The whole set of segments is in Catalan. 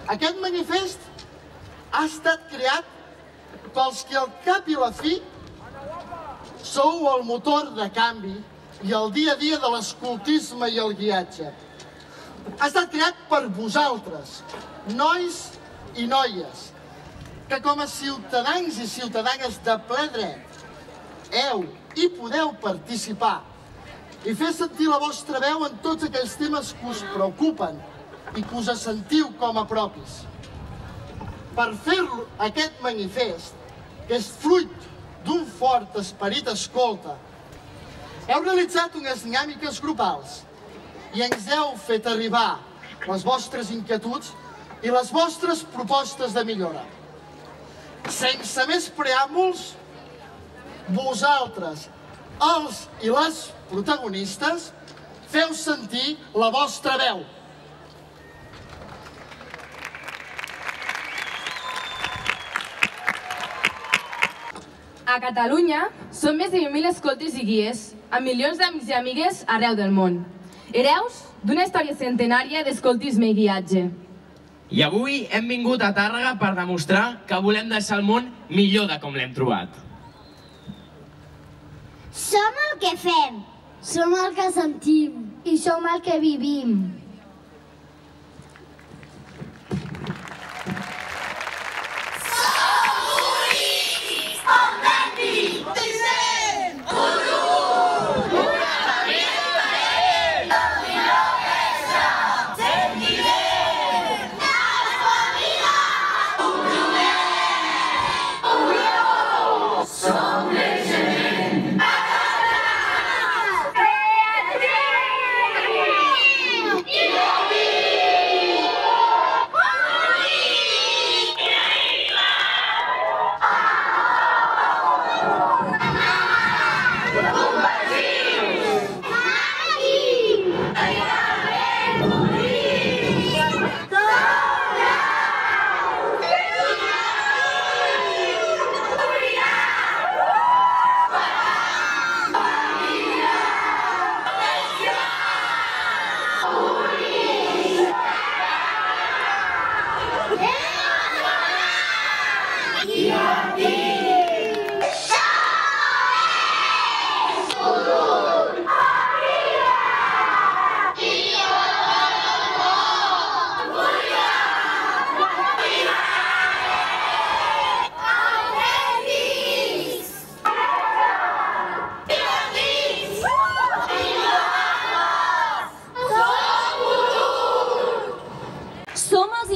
Aquest manifest ha estat creat pels que al cap i la fi sou el motor de canvi i el dia a dia de l'escoltisme i el guiatge. Ha estat creat per vosaltres, nois i noies, que com a ciutadans i ciutadanes de ple dret heu i podeu participar i fer sentir la vostra veu en tots aquells temes que us preocupen i que us sentiu com a propis. Per fer-lo aquest manifest, que és fruit d'un fort esperit escolta, heu realitzat unes dinàmiques grupals i ens heu fet arribar les vostres inquietuds i les vostres propostes de millora. Sense més preàmbuls, vosaltres, els i les protagonistes, feu sentir la vostra veu. A Catalunya són més de 20.000 escoltes i guies, amb milions d'amics i amigues arreu del món. Hereus d'una història centenària d'escoltisme i guiatge. I avui hem vingut a Tàrrega per demostrar que volem deixar el món millor de com l'hem trobat. Som el que fem, som el que sentim i som el que vivim.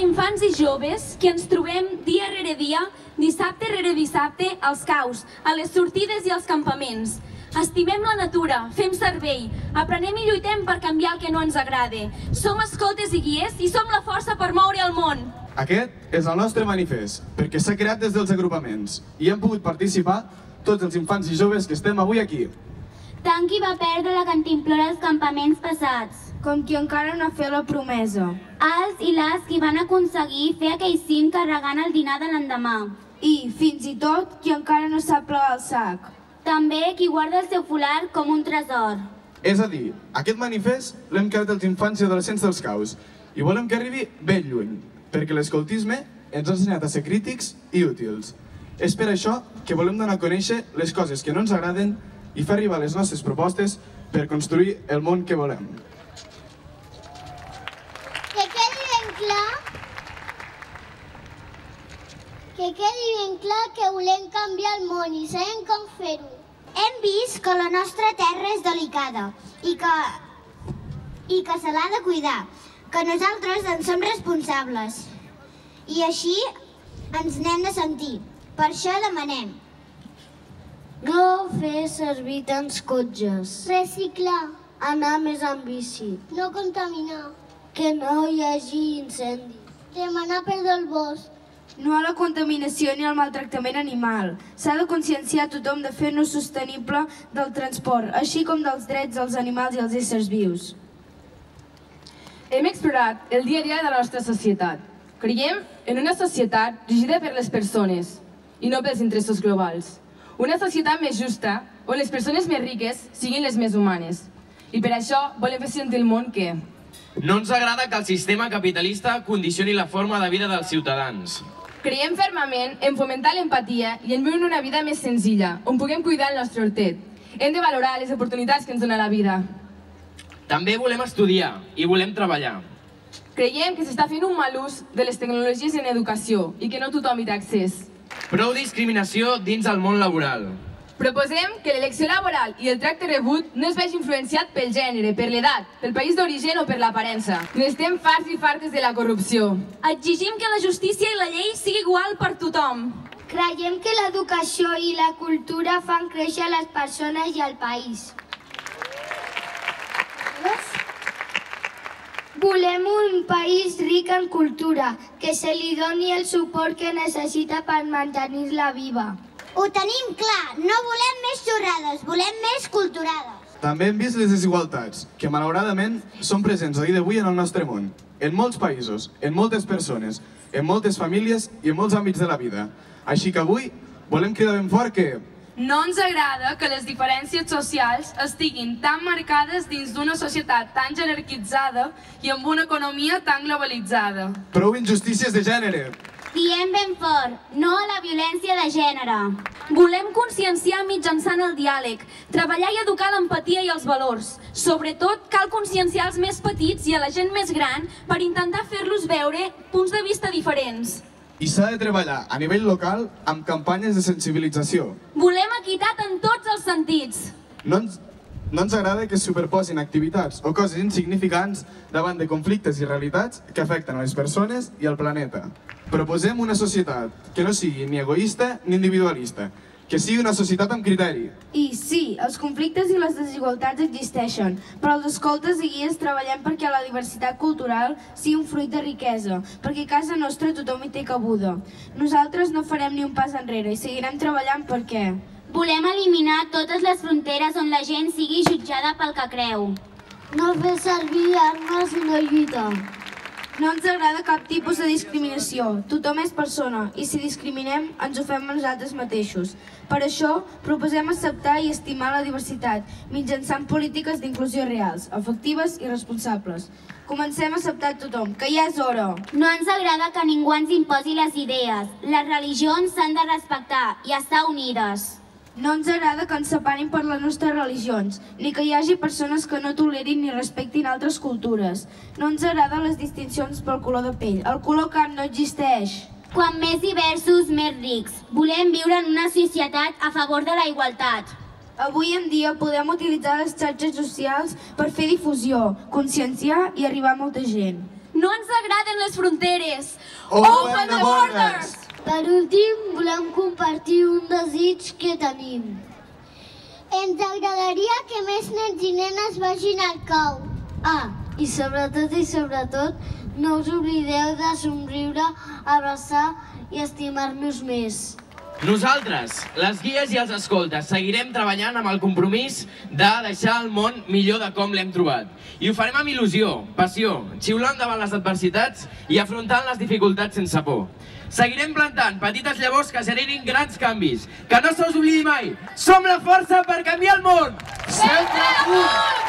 Infants i joves que ens trobem dia rere dia, dissabte rere dissabte, als caus, a les sortides i als campaments. Estimem la natura, fem servei, aprenem i lluitem per canviar el que no ens agrada. Som escoltes i guies i som la força per moure el món. Aquest és el nostre manifest, perquè s'ha creat des dels agrupaments i hem pogut participar tots els infants i joves que estem avui aquí. Tant qui va perdre la cantimplora als campaments passats, com qui encara no ha fet la promesa. Els i les qui van aconseguir fer aquell cim carregant el dinar de l'endemà. I, fins i tot, qui encara no sap plegar el sac. També qui guarda el seu folar com un tresor. És a dir, aquest manifest l'hem creat els infants i adolescents dels caus i volem que arribi ben lluny, perquè l'escoltisme ens ha ensenyat a ser crítics i útils. És per això que volem donar a conèixer les coses que no ens agraden i fer arribar les nostres propostes per construir el món que volem. Que quedi ben clar que volem canviar el món i sabem com fer-ho. Hem vist que la nostra terra és delicada i que se l'ha de cuidar, que nosaltres en som responsables. I així ens n'hem de sentir. Per això demanem no fer servir tants cotxes, reciclar, anar més en bici, no contaminar, que no hi hagi incendis, demanar perdó al bosc, no a la contaminació ni al maltractament animal. S'ha de conscienciar tothom de fer-nos sostenible del transport, així com dels drets dels animals i els éssers vius. Hem explorat el dia a dia de la nostra societat. Creiem en una societat regida per les persones i no pels interessos globals. Una societat més justa, on les persones més riques siguin les més humanes. I per això volem fer sentir al món que No ens agrada que el sistema capitalista condicioni la forma de vida dels ciutadans. Creiem fermament en fomentar l'empatia i en viure una vida més senzilla, on puguem cuidar el nostre hortet. Hem de valorar les oportunitats que ens dona la vida. També volem estudiar i volem treballar. Creiem que s'està fent un mal ús de les tecnologies en educació i que no tothom hi té accés. Prou discriminació dins el món laboral. Proposem que l'elecció laboral i el tracte rebut no es vegi influenciat pel gènere, per l'edat, pel país d'origen o per l'aparença. N'estem farts i fartes de la corrupció. Exigim que la justícia i la llei sigui igual per tothom. Creiem que l'educació i la cultura fan créixer les persones i el país. Volem un país ric en cultura, que se li doni el suport que necessita per mantenir-la viva. Ho tenim clar, no volem més xorrades, volem més culturades. També hem vist les desigualtats, que malauradament són presents a dia d'avui en el nostre món. En molts països, en moltes persones, en moltes famílies i en molts àmbits de la vida. Així que avui volem cridar ben fort que... No ens agrada que les diferències socials estiguin tan marcades dins d'una societat tan jerarquitzada i amb una economia tan globalitzada. Prou injustícies de gènere! Diem ben fort, no a la violència de gènere. Volem conscienciar mitjançant el diàleg, treballar i educar l'empatia i els valors. Sobretot, cal conscienciar els més petits i a la gent més gran per intentar fer-los veure punts de vista diferents. I s'ha de treballar a nivell local amb campanyes de sensibilització. Volem equitat en tots els sentits. No ens agrada que es superposin activitats o coses insignificants davant de conflictes i realitats que afecten a les persones i al planeta. Proposem una societat que no sigui ni egoista ni individualista, que sigui una societat amb criteri. I sí, els conflictes i les desigualtats existeixen, però els escoltes i guies treballem perquè la diversitat cultural sigui un fruit de riquesa, perquè a casa nostra tothom hi té cabuda. Nosaltres no farem ni un pas enrere i seguirem treballant perquè... Volem eliminar totes les fronteres on la gent sigui jutjada pel que creu. No fer servir armes i no lluitar. No ens agrada cap tipus de discriminació. Tothom és persona i si discriminem ens ho fem a nosaltres mateixos. Per això proposem acceptar i estimar la diversitat mitjançant polítiques d'inclusió reals, efectives i responsables. Comencem a acceptar tothom, que ja és hora. No ens agrada que ningú ens imposi les idees. Les religions s'han de respectar i estar unides. No ens agrada que ens separin per les nostres religions, ni que hi hagi persones que no tolerin ni respectin altres cultures. No ens agraden les distincions pel color de pell. El color carn no existeix. Quan més diversos, més rics. Volem viure en una societat a favor de la igualtat. Avui en dia podem utilitzar les xarxes socials per fer difusió, conscienciar i arribar a molta gent. No ens agraden les fronteres. Open the borders! Per últim, volem compartir un desig que tenim. Ens agradaria que més nens i nenes vagin al cau. I sobretot, no us oblideu de somriure, abraçar i estimar-nos més. Nosaltres, les guies i els escoltes, seguirem treballant amb el compromís de deixar el món millor de com l'hem trobat. I ho farem amb il·lusió, passió, xiulant davant les adversitats i afrontant les dificultats sense por. Seguirem plantant petites llavors que generin grans canvis. Que no se us oblidi mai, som la força per canviar el món! Sempre a punt!